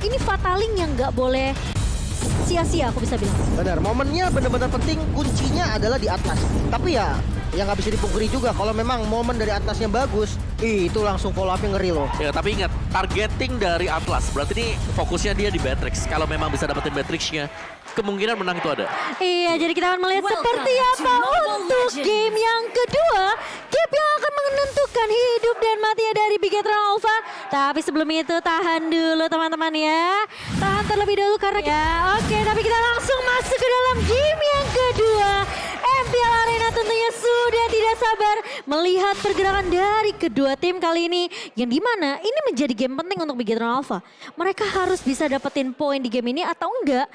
ini Fataling yang nggak boleh sia-sia aku bisa bilang. Benar, momennya benar-benar penting, kuncinya adalah di atas. Tapi ya, yang nggak bisa dipungkiri juga kalau memang momen dari atasnya bagus, itu langsung follow up-nya ngeri loh. Ya, tapi ingat, targeting dari Atlas. Berarti ini fokusnya dia di Matrix. Kalau memang bisa dapetin Matrix-nya, kemungkinan menang itu ada. Iya, jadi kita akan melihat seperti apa untuk game yang kedua. Game yang akan menentukan hidup dan matinya dari Bigetron Alpha. Tapi sebelum itu tahan dulu teman-teman ya. Tahan terlebih dahulu karena ya oke, tapi kita langsung masuk ke dalam game yang kedua. MPL Arena tentunya sudah tidak sabar melihat pergerakan dari kedua tim kali ini. Yang dimana ini menjadi game penting untuk Bigetron Alpha. Mereka harus bisa dapetin poin di game ini atau enggak.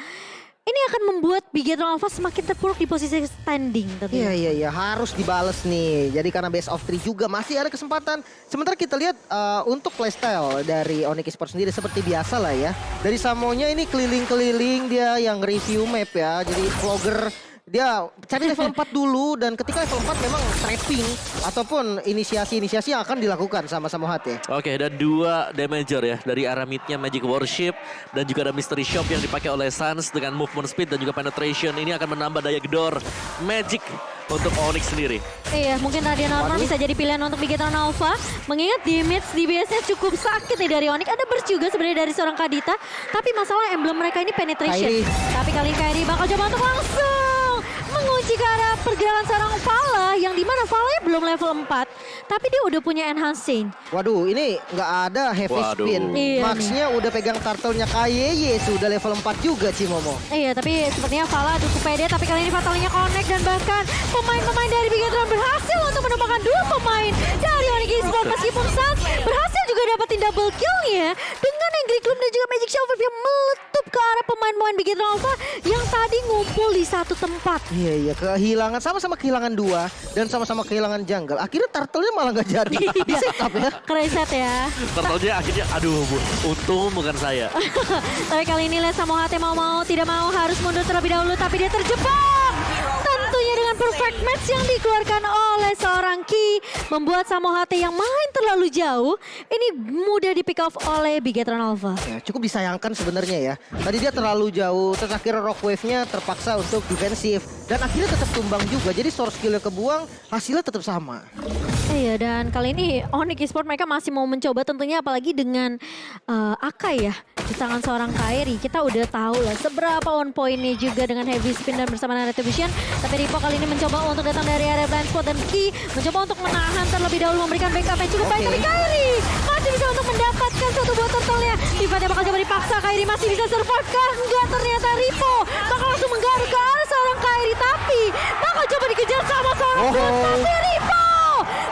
Ini akan membuat Bigetron Alpha semakin terpuruk di posisi standing tentunya. Iya, harus dibales nih. Jadi karena best of 3 juga masih ada kesempatan. Sementara kita lihat untuk playstyle dari Onyx Esports sendiri seperti biasa lah ya. Dari Samonya ini keliling-keliling dia yang review map ya. Jadi vlogger dia cari level 4 dulu dan ketika level 4 memang trapping ataupun inisiasi-inisiasi yang akan dilakukan sama HT. Oke, dan 2 damager ya dari arah midnya Magic Worship dan juga ada Mystery Shop yang dipakai oleh Suns dengan movement speed dan juga penetration. Ini akan menambah daya gedor Magic untuk Onyx sendiri. Iya, mungkin Radiant Armor bisa jadi pilihan untuk Bigetron Alpha. Mengingat damage DBS-nya cukup sakit nih dari Onyx. Ada burst juga sebenarnya dari seorang Kadita. Tapi masalah emblem mereka ini penetration. Kairi. Tapi kali ini Kairi bakal coba untuk langsung mengunci ke arah pergerakan seorang Vala. Yang dimana Vala-nya belum level 4. Tapi dia udah punya enhancing. Waduh, ini nggak ada heavy Waduh. spin. Iya Max-nya udah pegang turtle-nya KYY, sudah level 4 juga Cimomo. Iya, tapi sepertinya Vala cukup pede. Tapi kali ini Fatalnya connect dan bahkan pemain-pemain dari Bigetron berhasil untuk menemukan 2 pemain dari Onyx Esports. Meskipun Suns berhasil juga dapetin double kill-nya dengan Angry Gloom dan juga Magic Shower yang meletup ke arah pemain-pemain Bigetron Alpha yang tadi ngumpul di satu tempat. Iya, kehilangan sama-sama kehilangan 2 dan sama-sama kehilangan jungle. Akhirnya turtle-nya malah nggak jadi. Di setup ya. Keren set ya. Turtle-nya akhirnya, aduh bu, untung bukan saya. Tapi kali ini Les sama HT mau tidak mau harus mundur terlebih dahulu. Tapi dia terjebak. Tentunya dengan perfect match yang dikeluarkan oleh seorang Ki. Membuat Samo HT yang main terlalu jauh. Ini mudah di pick off oleh Bigetron Alpha. Ya, cukup disayangkan sebenarnya ya. Tadi dia terlalu jauh, terus akhirnya rock wave-nya terpaksa untuk defensif. Dan akhirnya tetap tumbang juga, jadi source skill-nya kebuang, hasilnya tetap sama. Iya, dan kali ini Onyx Esports mereka masih mau mencoba tentunya apalagi dengan Akai ya. Di tangan seorang Kairi, kita udah tahu lah seberapa on point-nya juga dengan heavy spin dan bersama Narrative Vision. Tapi Ripo kali ini mencoba untuk datang dari area blind spot dan Ki mencoba untuk menahan terlebih dahulu memberikan backup yang cukup baik. Tapi Kairi masih bisa untuk mendapatkan satu buah turtle-nya. Tiba-tiba bakal coba dipaksa, Kairi masih bisa survive kah? Enggak, ternyata Ripo bakal langsung menggaruk ke arah seorang Kairi. Tapi bakal coba dikejar sama seorang Suns. Tapi Ripo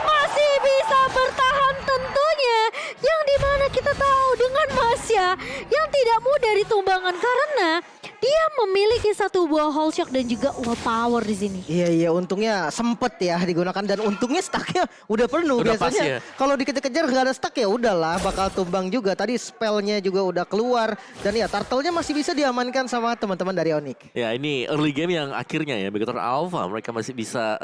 masih bisa bertahan tentunya. Yang dimana kita tahu dengan Masya yang tidak mudah ditumbangkan karena dia memiliki satu buah whole shock dan juga wall power di sini. Iya, untungnya sempet ya digunakan dan untungnya stacknya udah penuh. Udah pas Biasanya ya. kalau dikejar-kejar nggak ada stack ya udahlah bakal tumbang juga. Tadi spellnya juga udah keluar dan ya turtle-nya masih bisa diamankan sama teman-teman dari Onyx. Ya ini early game yang akhirnya ya Bigetron Alpha mereka masih bisa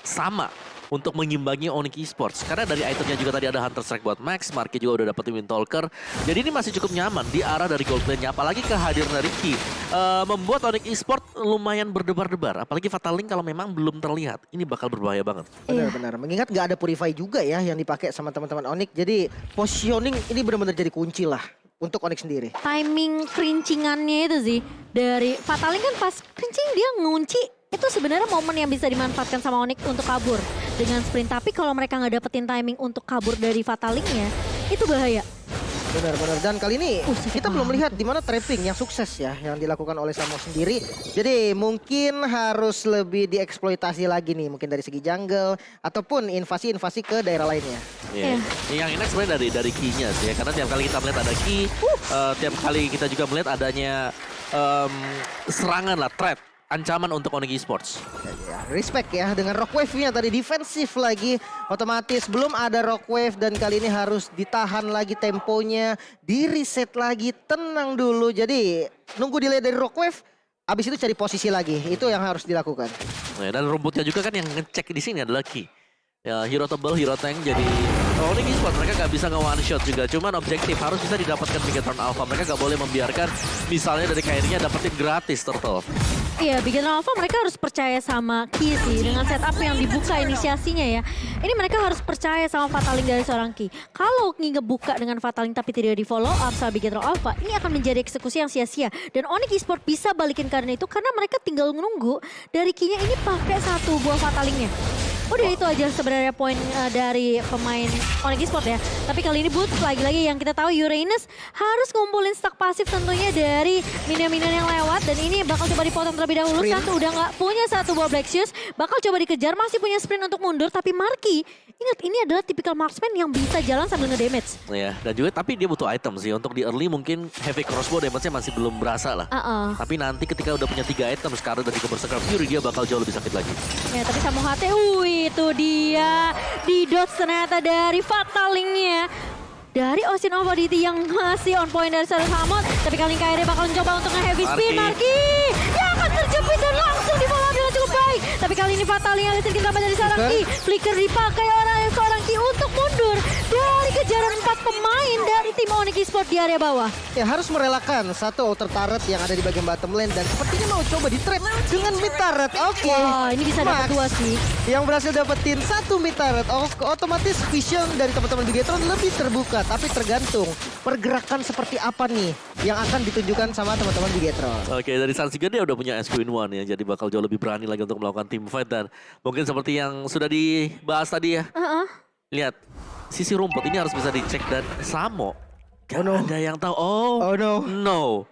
sama untuk mengimbangi Onyx Esports. Karena dari itemnya juga tadi ada Hunter Strike buat Max, Marky juga udah dapetin Windtalker. Jadi ini masih cukup nyaman di arah dari gold lane-nya. Apalagi kehadiran dari Ki. Membuat Onyx Esports lumayan berdebar-debar. Apalagi Fataling kalau memang belum terlihat. Ini bakal berbahaya banget. Benar-benar. Mengingat nggak ada Purify juga ya yang dipakai sama teman-teman Onyx. Jadi positioning ini benar-benar jadi kunci lah untuk Onyx sendiri. Timing kerincingannya itu sih dari Fataling kan pas kerincing dia ngunci. Itu sebenarnya momen yang bisa dimanfaatkan sama Onyx untuk kabur dengan sprint. Tapi kalau mereka nggak dapetin timing untuk kabur dari Fatalingnya, itu bahaya. Benar-benar. Dan kali ini sakit kita belum banget. melihat di mana trapping yang sukses ya yang dilakukan oleh Samo sendiri. Jadi mungkin harus lebih dieksploitasi lagi nih mungkin dari segi jungle ataupun invasi-invasi ke daerah lainnya. Iya. Yang enak sebenarnya dari key-nya sih ya. Karena tiap kali kita melihat ada key, tiap kali kita juga melihat adanya serangan lah, threat. Ancaman untuk Onyx Esports. Ya, respect ya dengan rock wave-nya tadi defensif lagi otomatis belum ada rock wave dan kali ini harus ditahan lagi temponya, di reset lagi, tenang dulu. Jadi nunggu delay dari rock wave, abis itu cari posisi lagi. Itu yang harus dilakukan. Nah, dan rumputnya juga kan yang ngecek di sini adalah Ki. Ya, hero tebal, hero tank jadi Onyx Esports mereka nggak bisa nge-one shot juga. Cuman objektif harus bisa didapatkan Bigetron Alpha. Mereka nggak boleh membiarkan misalnya dari Kairinya dapetin gratis Turtle. Iya, Bigetron Alpha mereka harus percaya sama Ki sih dengan setup yang dibuka inisiasinya ya. Ini mereka harus percaya sama Fataling dari seorang Ki. Kalau Ki ngebuka dengan Fataling tapi tidak di follow up sama Bigetron Alpha, ini akan menjadi eksekusi yang sia-sia. Dan Onyx Esports bisa balikin karena itu karena mereka tinggal menunggu dari Ki-nya ini pakai satu buah Fatalingnya. Udah itu aja sebenarnya poin dari pemain Onyx Esports ya. Tapi kali ini Boots lagi-lagi yang kita tahu Uranus harus ngumpulin stack pasif tentunya dari minion-minion yang lewat. Dan ini bakal coba dipotong terlebih dahulu. Santu udah nggak punya satu buah Black Shoes. Bakal coba dikejar, masih punya sprint untuk mundur. Tapi Marky, ingat ini adalah tipikal marksman yang bisa jalan sambil nge-damage. Ya, dan juga tapi dia butuh item sih. Untuk di early mungkin heavy crossbow damage-nya masih belum berasa lah. Tapi nanti ketika udah punya 3 item sekarang dan juga Berserker Fury, dia bakal jauh lebih sakit lagi. Ya, tapi Samu HT, itu dia. Di dodge ternyata dari Fatalingnya. Dari Ocean of Oddity yang masih on point dari Sarah Hamot. Tapi kali ini Kairi bakal mencoba untuk nge-heavy spin. Marky yang akan terjepit dan langsung di follow up dengan cukup baik. Tapi kali ini Fataling yang sedikit tambah dari seorang Ki. Flicker dipakai oleh seorang Ki untuk mundur dari kejaran 4 pemain dari tim Onyx Esports di area bawah. Ya harus merelakan satu outer turret yang ada di bagian bottom lane dan sepertinya mau coba di-trap dengan mid turret. Oke. Wah, ini bisa dapat 2 sih. Yang berhasil dapetin satu mid turret. Otomatis vision dari teman-teman Bigetron lebih terbuka. Tapi tergantung pergerakan seperti apa nih yang akan ditunjukkan sama teman-teman Bigetron. Oke, dari Suns juga dia udah punya SQ in 1 ya. Jadi bakal jauh lebih berani lagi untuk melakukan team fight. Dan mungkin seperti yang sudah dibahas tadi ya. Lihat, sisi rumput ini harus bisa dicek dan Samo. Gak ada yang tahu. Oh no.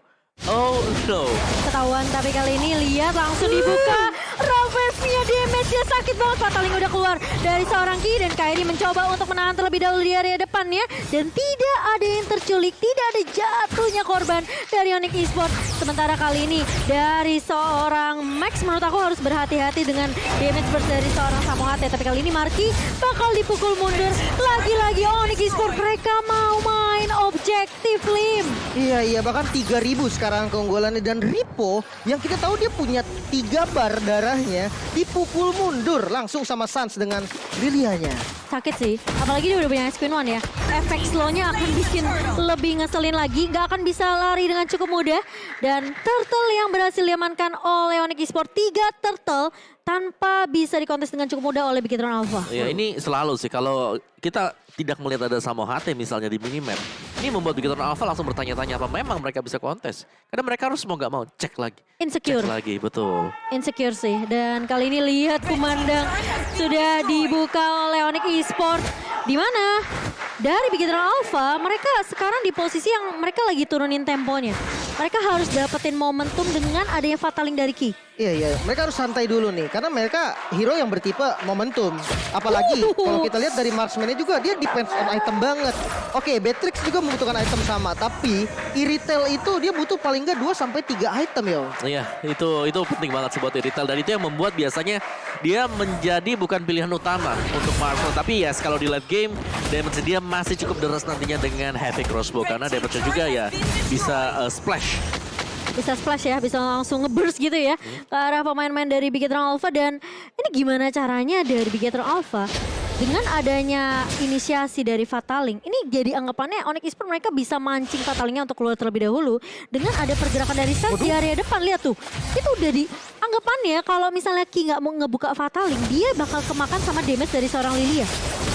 Oh no. Ketahuan tapi kali ini lihat langsung dibuka. Ravage-nya damage-nya sakit banget. Fataling udah keluar dari seorang Ki dan Kairi mencoba untuk menahan terlebih dahulu di area depannya. Dan tidak ada yang terculik, tidak ada jatuhnya korban dari Onyx Esports. Sementara kali ini dari seorang Max menurut aku harus berhati-hati dengan damage burst dari seorang Samu HT. Tapi kali ini Marky bakal dipukul mundur. Lagi-lagi Onyx Esports mereka mau main objektif Lim. Iya bahkan 3000 sekarang keunggulannya dan Ripo yang kita tahu dia punya 3 bar darahnya dipukul mundur langsung sama Suns dengan Lilianya. Sakit sih, apalagi dia udah punya Spin One ya. Efek slownya akan bikin lebih ngeselin lagi, gak akan bisa lari dengan cukup mudah. Dan Turtle yang berhasil diamankan oleh Onyx Esports, 3 Turtle tanpa bisa dikontes dengan cukup mudah oleh Bigetron Alpha. Ya ini selalu sih kalau kita tidak melihat ada Samu HT misalnya di minimap. Ini membuat Bigetron Alpha langsung bertanya-tanya apa memang mereka bisa kontes. Karena mereka harus mau gak mau cek lagi. Insecure. Cek lagi, betul. Insecure sih. Dan kali ini lihat kumandang sudah dibuka oleh Onyx Esports. Di mana? Dari Bigetron Alpha, mereka sekarang di posisi yang mereka lagi turunin temponya. Mereka harus dapetin momentum dengan adanya Fataling dari Ki. Iya, mereka harus santai dulu nih. Karena mereka hero yang bertipe momentum. Apalagi kalau kita lihat dari marksman-nya juga, dia depends on item banget. Oke, Beatrix juga membutuhkan item sama. Tapi Irithel itu dia butuh paling nggak 2-3 item yo. Iya, itu penting banget sih buat Irithel. Dan itu yang membuat biasanya dia menjadi bukan pilihan utama untuk marksman. Tapi yes, kalau di late game, damage dia masih cukup deras nantinya dengan heavy crossbow. Karena damage-nya juga ya bisa splash. Bisa splash ya, bisa langsung nge-burst gitu ya ke arah pemain-pemain dari Bigetron Alpha. Dan ini gimana caranya dari Bigetron Alpha dengan adanya inisiasi dari Fataling, ini jadi anggapannya Onyx Esports mereka bisa mancing Fatalingnya untuk keluar terlebih dahulu dengan ada pergerakan dari Suns di area depan. Lihat tuh, itu udah di anggapannya kalau misalnya Ki nggak mau ngebuka Fataling, dia bakal kemakan sama damage dari seorang Lilia.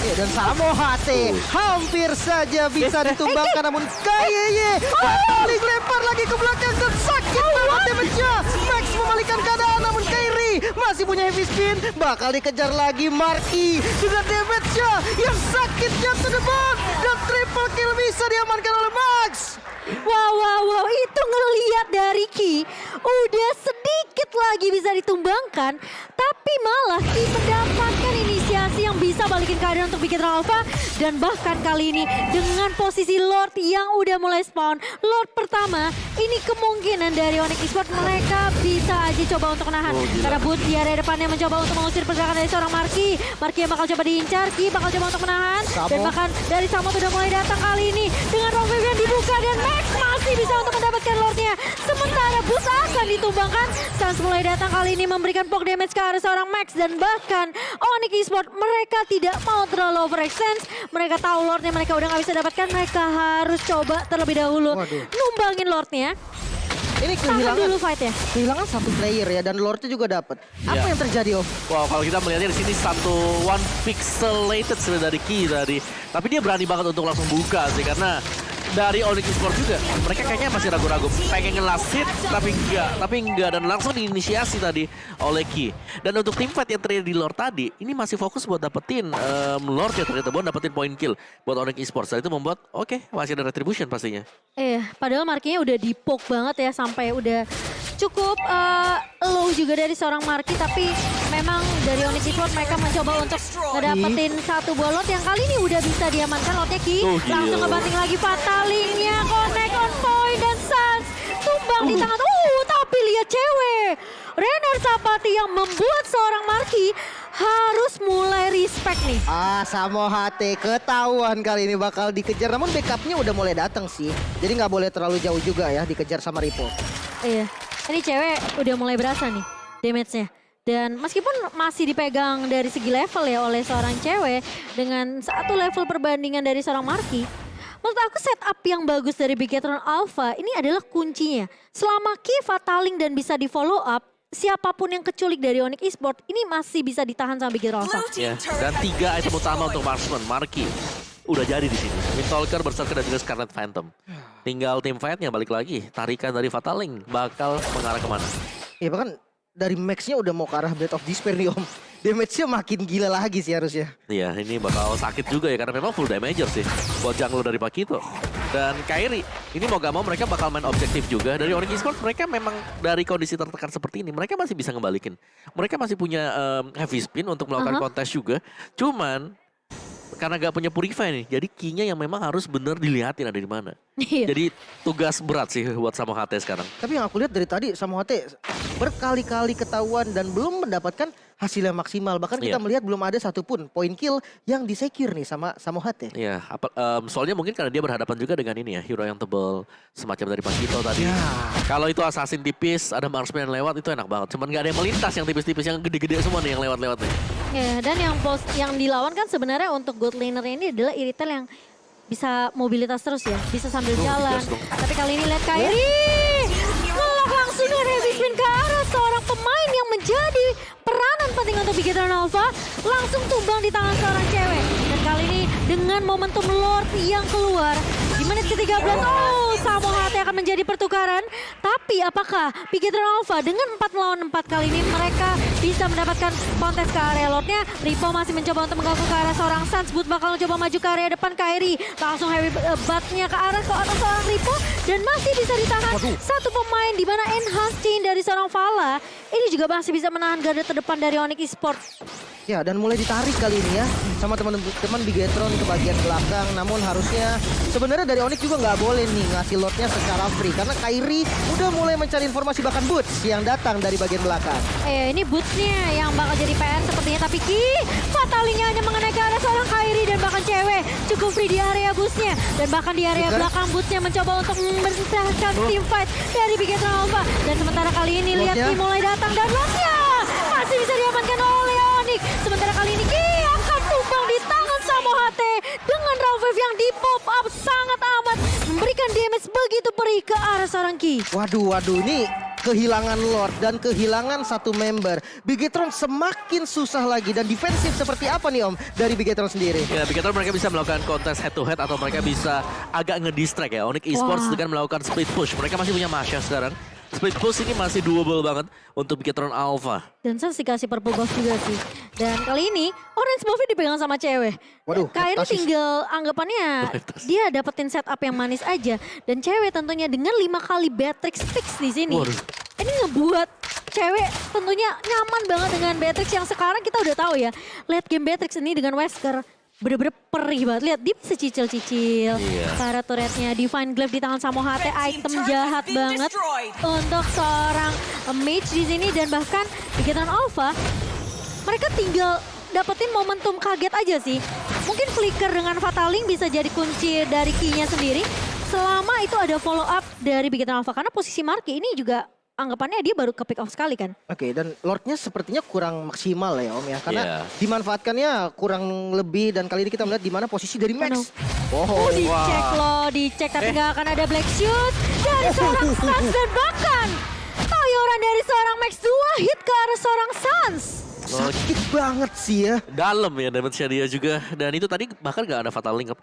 Ya, dan Samu HT hampir saja bisa ditumbangkan namun Kayeye Fataling lempar lagi ke belakang dan sakit banget damage-nya. Max memalikan keadaan namun Kairi masih punya heavy spin, bakal dikejar lagi Marky dengan damage-nya yang sakit jatuh depan dan triple kill bisa diamankan oleh Max. Wow, itu ngelihat dari Ki udah sedikit lagi bisa ditumbangkan, tapi malah Ki mendapatkan inisiasi yang bisa balikin keadaan untuk Bigetron Alpha. Dan bahkan kali ini dengan posisi Lord yang udah mulai spawn, Lord pertama, ini kemungkinan dari Onyx Esports mereka bisa aja coba untuk menahan. Karena Boots di area depannya mencoba untuk mengusir pergerakan dari seorang Marky. Marky yang bakal coba diincar, Ki bakal coba untuk menahan. Dan bahkan dari Samo sudah mulai datang kali ini dengan Rogue yang dibuka dan Max masih bisa untuk mendapatkan Lordnya. Sementara bus akan ditumbangkan. Sans mulai datang kali ini memberikan poke damage ke arah seorang Max. Dan bahkan Onyx Esports mereka tidak mau terlalu overextend. Mereka tahu Lordnya mereka udah gak bisa dapatkan. Mereka harus coba terlebih dahulu numbangin Lordnya. Ini Tahan dulu fight ya. kehilangan satu player ya dan Lordnya juga dapat. Apa yang terjadi Om? Wow, kalau kita melihatnya di sini satu one pixelated sebenarnya dari Ki tadi. Tapi dia berani banget untuk langsung buka sih karena dari Onyx Esports juga mereka kayaknya masih ragu-ragu pengen nge-last hit tapi enggak dan langsung diinisiasi tadi oleh Ki. Dan untuk tim fight yang terjadi di Lord tadi ini masih fokus buat dapetin Lord ya ternyata buat dapetin point kill buat Onyx Esports. Dan itu membuat masih ada retribution pastinya. Padahal markinya udah di-poke banget ya sampai udah cukup low juga dari seorang Marki, tapi memang dari Onyx Esports mereka mencoba untuk ngedapetin satu buah lot yang kali ini udah bisa diamankan lotnya Ki. Langsung ngebanting lagi Fatalingnya, connect on point dan Sans tumbang di tangan. Tapi lihat cewek Renar Sapati yang membuat seorang Marki harus mulai respect nih. Samo HT ketahuan kali ini bakal dikejar. Namun backupnya udah mulai datang sih. Jadi nggak boleh terlalu jauh juga ya dikejar sama Ripo. Iya, ini cewek udah mulai berasa nih damage-nya. Dan meskipun masih dipegang dari segi level ya oleh seorang cewek dengan satu level perbandingan dari seorang Marki. Menurut aku setup yang bagus dari Bigetron Alpha ini adalah kuncinya. Selama Ki Fataling dan bisa di follow up, siapapun yang keculik dari Onyx Esports ini masih bisa ditahan sama Bigetron Alpha. Ya, dan 3 item utama untuk Marksman, Marki udah jadi di sini. Windtalker, Berserker dan juga Scarlet Phantom. Tinggal tim fight-nya balik lagi. Tarikan dari Fataling bakal mengarah kemana? Ya bahkan dari Max-nya udah mau ke arah Blade of Despair nih Om. Damage-nya makin gila lagi sih harusnya. Iya, ini bakal sakit juga ya karena memang full damager sih buat jungler dari Pakito. Dan Kairi, ini mau gak mau mereka bakal main objektif juga. Dari Onyx Esports mereka memang dari kondisi tertekan seperti ini, mereka masih bisa ngebalikin. Mereka masih punya heavy spin untuk melakukan kontes juga. Cuman karena gak punya Purify nih, jadi key-nya yang memang harus bener dilihatin ada di mana. Jadi tugas berat sih buat Samo HT sekarang. Tapi yang aku lihat dari tadi Samo HT berkali-kali ketahuan dan belum mendapatkan hasil yang maksimal. Bahkan kita melihat belum ada satupun point kill yang disecure nih sama Samo HT. Iya, soalnya mungkin karena dia berhadapan juga dengan ini ya, hero yang tebel semacam dari Pakito tadi. Kalau itu assassin tipis, ada marksman yang lewat itu enak banget. Cuman gak ada yang melintas yang tipis-tipis, yang gede-gede semua nih yang lewat-lewat nih. Ya, dan yang dilawan kan sebenarnya untuk God Laner ini adalah Iritel yang bisa mobilitas terus ya, bisa sambil jalan. Tapi kali ini lihat Kairi ngelok langsung dengan heavy spin ke arah seorang pemain yang menjadi peranan penting untuk Bigetron Alpha, langsung tumbang di tangan seorang cewek. Dan kali ini dengan momentum Lord yang keluar di menit ke-13, Samo HT akan menjadi pertukaran. Tapi apakah Bigetron Alpha dengan 4 melawan 4 kali ini mereka bisa mendapatkan kontes ke area Lordnya? Ripo masih mencoba untuk mengganggu ke arah seorang Sans. Boot bakal coba maju ke area depan. Kairi langsung heavy butt-nya ke arah seorang Ripo dan masih bisa ditahan satu pemain di mana enhance chain dari seorang Vala ini juga masih bisa menahan garda terdepan dari Onyx Esports. Ya, dan mulai ditarik kali ini ya sama teman-teman Bigetron ke bagian belakang. Namun harusnya sebenarnya dari Onyx juga nggak boleh nih ngasih lotnya secara free karena Kairi udah mulai mencari informasi bahkan Boots yang datang dari bagian belakang. Ini Boots-nya yang bakal jadi PR sepertinya, tapi Ki Fatalingnya hanya mengenai ke arah seorang Kairi dan bahkan cewek cukup free di area Boots-nya dan bahkan di area belakang Boots-nya mencoba untuk membersihkan team fight dari Bigetron Alpha. Dan sementara kali ini lihat Ki mulai datang dan lotnya masih bisa diamankan oleh Onyx. Sementara kali ini Ki akan tumbang di tangan Samo HT dengan raw wave yang di pop up sangat amat memberikan damage begitu perih ke arah seorang Ki. Waduh, ini kehilangan Lord dan kehilangan satu member. Bigetron semakin susah lagi dan defensif seperti apa nih Om dari Bigetron sendiri? Ya, Bigetron mereka bisa melakukan kontes head to head atau mereka bisa agak ngedistract ya. Onyx Esports dengan melakukan split push. Mereka masih punya Masha sekarang. Split push ini masih doable banget untuk Bigetron Alpha. Dan Sans dikasih purple buff juga sih. Dan kali ini Orange Buff dipegang sama cewek. Waduh, Kairi tinggal anggapannya dia dapetin setup yang manis aja. Dan cewek tentunya dengan 5 kali Beatrix fix di sini. Ini ngebuat cewek tentunya nyaman banget dengan Beatrix yang sekarang kita udah tahu ya. Lihat game Beatrix ini dengan Wesker. Bener-bener perih banget. Lihat dia bisa cicil-cicil. Para turretnya Divine Glaive di tangan Samo HT. Item jahat banget untuk seorang mage di sini. Dan bahkan Bigetron Alpha mereka tinggal dapetin momentum kaget aja sih. Mungkin flicker dengan Fataling bisa jadi kunci dari key-nya sendiri. selama itu ada follow up dari Bigetron Alpha. Karena posisi Marky ini juga anggapannya dia baru ke pick off sekali kan. Oke, dan Lordnya sepertinya kurang maksimal ya Om ya. Karena Iya. dimanfaatkannya kurang lebih dan kali ini kita melihat di mana posisi dari Max. Dicek loh, dicek tapi nggak akan ada black shoot dari seorang Suns dan bahkan tayoran dari seorang Max 2 hit ke arah seorang Suns. Sakit banget sih ya. Dalam ya damage-nya dia juga. Dan itu tadi bahkan gak ada fatal link.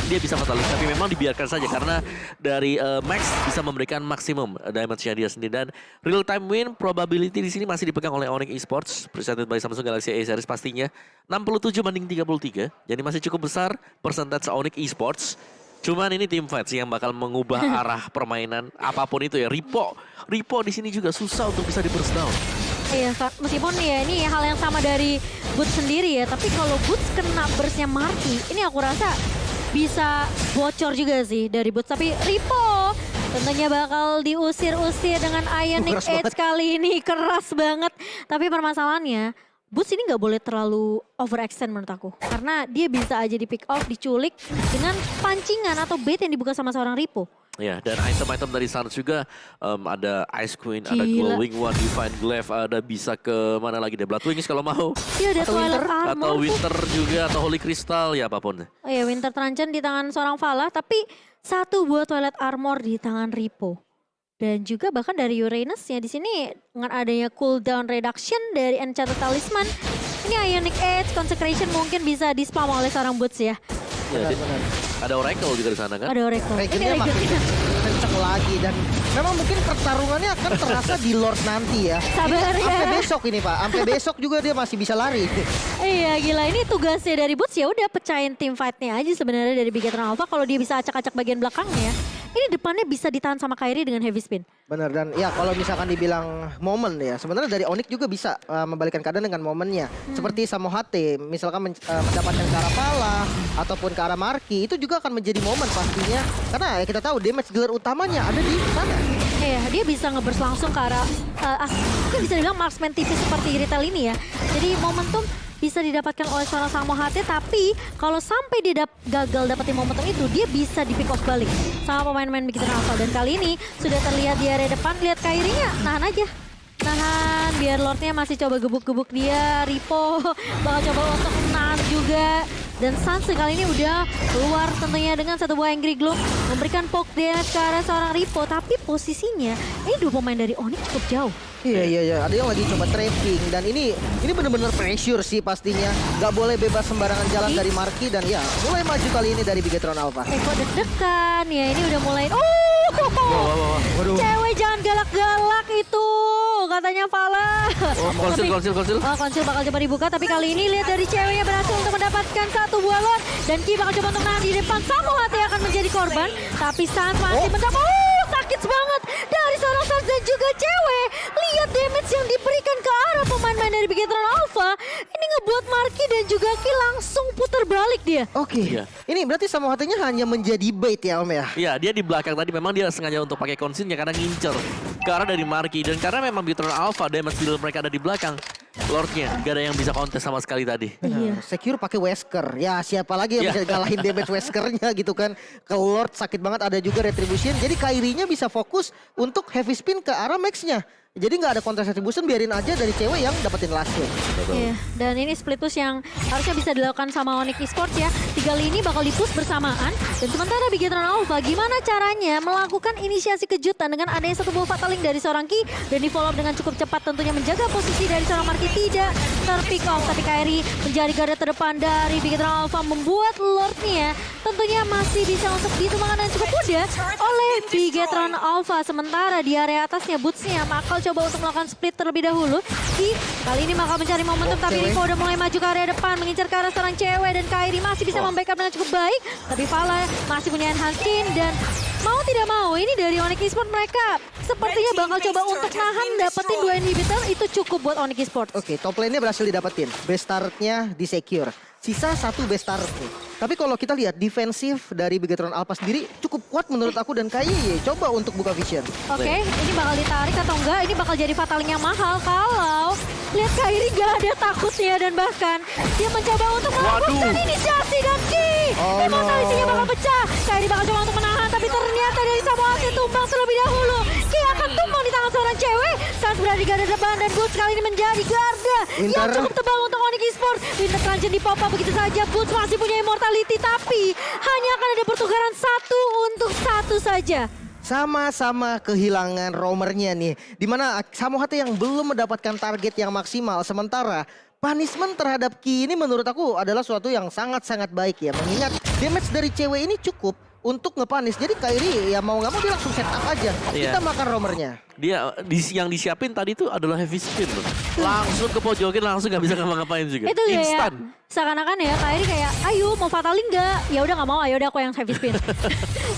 Dia bisa fatal link tapi memang dibiarkan saja karena dari Max bisa memberikan maksimum damage-nya dia sendiri. Dan real time win probability di sini masih dipegang oleh Onyx Esports presented by Samsung Galaxy A series pastinya 67-33. Jadi masih cukup besar percentage Onyx Esports. Cuman ini team fight sih yang bakal mengubah arah permainan apapun itu ya. Ripo di sini juga susah untuk bisa di burst down. Iya, meskipun ya ini hal yang sama dari Boots sendiri ya. Tapi kalau Boots kena burstnya Marky, ini aku rasa bisa bocor juga sih dari Boots. Tapi Ripo tentunya bakal diusir-usir dengan Ionic Keras Edge banget. kali ini. Keras banget. Tapi permasalahannya, Boots ini nggak boleh terlalu overextend menurut aku. Karena dia bisa aja di pick off, diculik dengan pancingan atau bait yang dibuka sama seorang Ripo. Ya, dan item-item dari Suns juga ada Ice Queen, ada Gila. Glowing One, Divine Glaive, ada bisa ke mana lagi deh, Blood Wings kalau mau. Dia ada Atau Twilight Winter, Armor. Atau Winter juga, atau Holy Crystal, ya apapun. Oh ya, Winter Truncheon di tangan seorang Falah, tapi satu buah Twilight Armor di tangan Ripo. Dan juga bahkan dari Uranus ya di sini dengan adanya cooldown reduction dari Enchanted Talisman. Ini Ionic Edge, Consecration mungkin bisa di-spam oleh seorang Boots ya. Ya, Benar-benar. ada Oracle juga di sana kan? Ada Oracle. Ini Regennya makin Regen. kenceng lagi dan memang mungkin pertarungannya akan terasa di Lord nanti ya. Sabar Ini ya. Sampai besok ini Pak, sampai besok juga dia masih bisa lari. Iya gila, ini tugasnya dari Boots ya udah pecahin team fight-nya aja sebenarnya dari Bigetron Alpha. Kalau dia bisa acak-acak bagian belakangnya, ini depannya bisa ditahan sama Kairi dengan heavy spin. Bener, dan ya kalau misalkan dibilang momen ya, sebenarnya dari Onyx juga bisa membalikkan keadaan dengan momennya. Seperti Samohate, misalkan mendapatkan ke arah Pala ataupun ke arah Marky, itu juga akan menjadi momen pastinya. Karena ya kita tahu damage dealer utamanya ada di sana. Iya, dia bisa nge-burst langsung ke arah, mungkin bisa dibilang marksman tipis seperti Retail ini ya. Jadi momentum bisa didapatkan oleh seorang Samohate, tapi kalau sampai dia gagal dapetin momentum itu, dia bisa di pick off balik sama pemain-pemain Bigetron Alpha. Dan kali ini sudah terlihat di area depan, lihat Kairi-nya, nahan aja. Nahan, biar Lordnya masih coba gebuk-gebuk dia, Ripo bakal coba untuk nahan juga. Dan Suns kali ini udah keluar tentunya dengan satu buah Angry Gloom, memberikan poke damage ke arah seorang Ripo. Tapi posisinya, ini dua pemain dari Onyx cukup jauh. Iya, ada yang lagi coba trapping dan ini benar-benar pressure sih pastinya. Gak boleh bebas sembarangan jalan dari Marky dan ya mulai maju kali ini dari Bigetron Alpha. Kok deg-degan ya, ini udah mulai. Waduh. Cewek jangan galak-galak itu, katanya Fala. Konsil. Konsil bakal coba dibuka, tapi kali ini lihat dari ceweknya berhasil untuk mendapatkan satu buah lot. Dan Ki bakal coba untuk nahan di depan. Samohate akan menjadi korban, tapi Sans masih mendapat. Sakit banget dari seorang Sans dan juga cewek. Lihat damage yang diberikan ke arah pemain-pemain dari Bigetron Alpha. Ini ngebuat Marky dan juga Ki langsung putar balik dia. Oke, Iya. Ini berarti Samohate-nya hanya menjadi bait ya Om ya? Iya, dia di belakang tadi memang dia sengaja untuk pakai konsilnya karena ngincer ke arah dari Marky. Dan karena memang Bigetron Alpha damage dealer mereka ada di belakang. Lordnya gak ada yang bisa kontes sama sekali tadi. Iya. Secure pakai Wesker. Ya siapa lagi yang Iya. bisa ngalahin damage Weskernya gitu kan. Ke Lord sakit banget, ada juga Retribution. Jadi Kairi-nya bisa fokus untuk heavy spin ke arah Max-nya. Jadi nggak ada counter retribution, biarin aja dari cewek yang dapetin last hit. Iya, dan ini split push yang harusnya bisa dilakukan sama Onyx Esports ya. 3 lini bakal di-push bersamaan. Dan sementara Bigetron Alpha gimana caranya melakukan inisiasi kejutan dengan adanya satu buah fatal link dari seorang Ki. Dan di follow up dengan cukup cepat tentunya menjaga posisi dari seorang Marky tidak terpick off. Tapi Kairi menjadi garda terdepan dari Bigetron Alpha membuat Lordnya tentunya masih bisa untuk ditumbangkan dengan cukup mudah oleh Bigetron Alpha. Sementara di area atasnya Boots-nya bakal coba untuk melakukan split terlebih dahulu. Ki kali ini bakal mencari momentum, tapi Rico udah mulai maju ke area depan, mengincar ke arah seorang cewek, dan Kairi masih bisa membackup dengan cukup baik. Tapi Fala masih punya enhance skin, dan mau tidak mau ini dari Onyx Esports mereka sepertinya bakal coba untuk nahan dapetin 2 inhibitor. Itu cukup buat Onyx Esports. Oke, top lane-nya berhasil didapetin. Base start-nya di secure. Sisa satu base start nih. Tapi kalau kita lihat defensif dari Bigetron Alpha sendiri cukup kuat menurut aku, dan kayaknya coba untuk buka vision. Oke, ini bakal ditarik atau enggak? Ini bakal jadi fataling yang mahal kalau lihat Kairi gak ada takutnya, dan bahkan dia mencoba untuk melakukan inisiasi dan Ki. Oh, Immortality-nya bakal pecah. Kairi bakal coba untuk menahan, tapi ternyata dari Samohate tumbang terlebih dahulu. Ki akan tumbang di tangan seorang cewek saat berada di garda depan dan Boots kali ini menjadi garda yang Winter. cukup tebal untuk Onyx Esports. Winter Transit di pop up begitu saja. Boots masih punya immortality tapi hanya akan ada pertukaran 1 untuk 1 saja. Sama-sama kehilangan roamernya nih. Dimana Samohate yang belum mendapatkan target yang maksimal. Sementara punishment terhadap Ki ini menurut aku adalah suatu yang sangat-sangat baik ya. Mengingat damage dari cewek ini cukup untuk nge-punish. Jadi Kairi ya mau nggak mau dia langsung set up aja. Iya. Kita makan roamernya. Dia yang disiapin tadi itu adalah heavy spin loh. Langsung ke pojokin, langsung nggak bisa ngapa-ngapain juga. Itu kayak Instan. seakan-akan ya Kairi kayak ayo mau fatalin nggak? Ya udah nggak mau, ayo udah aku yang heavy spin.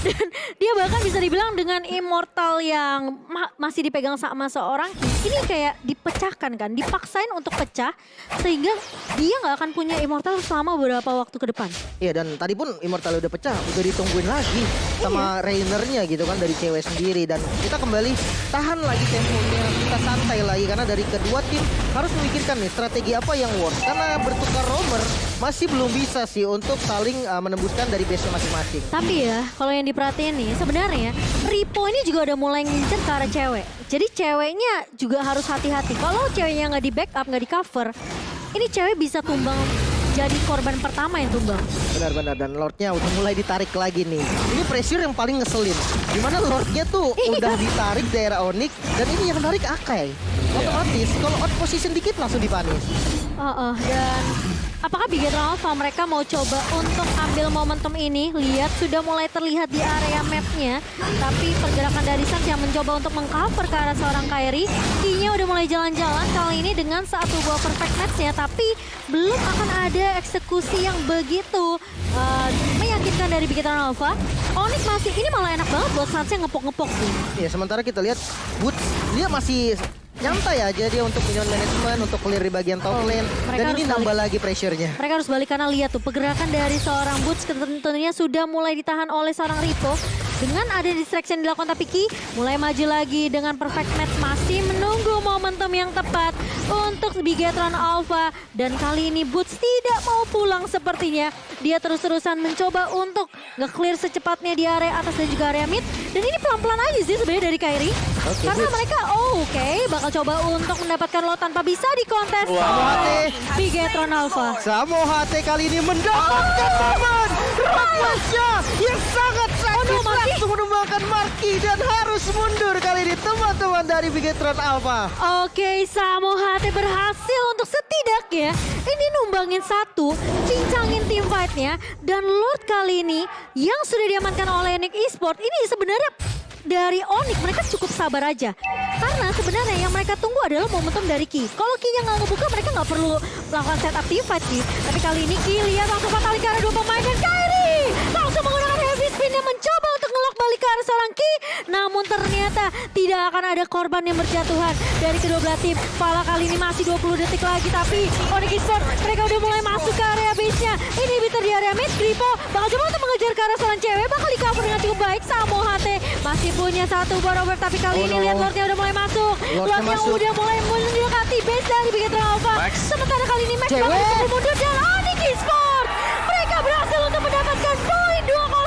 Dan dia bahkan bisa dibilang dengan immortal yang masih dipegang sama seorang Ki, ini kayak dipecahkan kan, dipaksain untuk pecah sehingga dia nggak akan punya immortal selama beberapa waktu ke depan. Iya dan tadi pun immortal udah pecah, udah ditungguin lagi sama Rainernya gitu kan dari cewek sendiri. Dan kita kembali tahan lagi temponya, kita santai lagi karena dari kedua tim harus memikirkan nih strategi apa yang works. Karena bertukar roamer masih belum bisa sih untuk saling menembuskan dari base masing-masing. Tapi ya, kalau yang diperhatiin nih, sebenarnya Ripo ini juga udah mulai ngincer ke arah cewek. Jadi ceweknya juga harus hati-hati. Kalau ceweknya nggak di backup, nggak di cover, ini cewek bisa tumbang jadi korban pertama yang tumbang. Benar-benar, dan Lordnya udah mulai ditarik lagi nih. Ini pressure yang paling ngeselin. Dimana Lordnya tuh udah ditarik daerah Onyx dan ini yang menarik Akai. Otomatis kalau out position dikit langsung dipanis. Dan apakah Bigetron Alpha mereka mau coba untuk ambil momentum ini? Lihat sudah mulai terlihat di area mapnya. Tapi pergerakan dari Sans yang mencoba untuk mengcover ke arah seorang Kairi. Ki-nya udah mulai jalan-jalan kali ini dengan satu buah perfect match-nya. Tapi belum akan ada eksekusi yang begitu meyakinkan dari Bigetron Alpha. Onyx masih, ini malah enak banget buat Sans yang ngepok-ngepok sih. Ya sementara kita lihat Boots dia masih nyantai aja dia untuk minion management, untuk clear di bagian top lane. Mereka Dan ini harus nambah lagi pressure-nya. Mereka harus balik karena lihat tuh pergerakan dari seorang Boots tentunya sudah mulai ditahan oleh seorang Ripo. Dengan ada distraction dilakukan tapi Ki mulai maju lagi dengan perfect match, masih menunggu momentum yang tepat untuk Bigetron Alpha. Dan kali ini Boots tidak mau pulang sepertinya. Dia terus-terusan mencoba untuk nge-clear secepatnya di area atas dan juga area mid. Dan ini pelan-pelan aja sih sebenarnya dari Kairi. Karena Boots. mereka bakal coba untuk mendapatkan lot tanpa bisa dikontes Samohate. Bigetron Alpha. Samohate kali ini mendapatkan momen Rakmasya yang sangat-sangat langsung menumbangkan Marki dan harus mundur kali ini teman-teman dari Bigetron Alpha. Oke, Samohate berhasil untuk setidaknya ini numbangin satu, cincangin tim fight-nya. Dan Lord kali ini yang sudah diamankan oleh Onyx Esports ini sebenarnya dari Onyx mereka cukup sabar aja. Karena sebenarnya yang mereka tunggu adalah momentum dari Ki. Kalau Ki-nya nggak ngebuka mereka nggak perlu melakukan setup team fight Ki. Tapi kali ini Ki lihat langsung fatalin ke arah dua pemain dan Kairi langsung menggunakan heavy spin yang mencoba untuk ngelok balik ke arah seorang Ki. Namun ternyata tidak akan ada korban yang berjatuhan dari kedua belah tim. Pala kali ini masih 20 detik lagi tapi Onyx Esports mereka udah mulai masuk ke area base-nya. Ini bitter di area mid, Gripo bakal coba untuk mengejar ke arah seorang cewek, bakal di cover dengan cukup baik. Samohate masih punya satu borrower tapi kali ini lihat Lordnya udah mulai masuk. Lordnya masuk. udah mulai mendekati base dari Bigetron Alpha. Max. Sementara kali ini Max Cewek. bakal mundur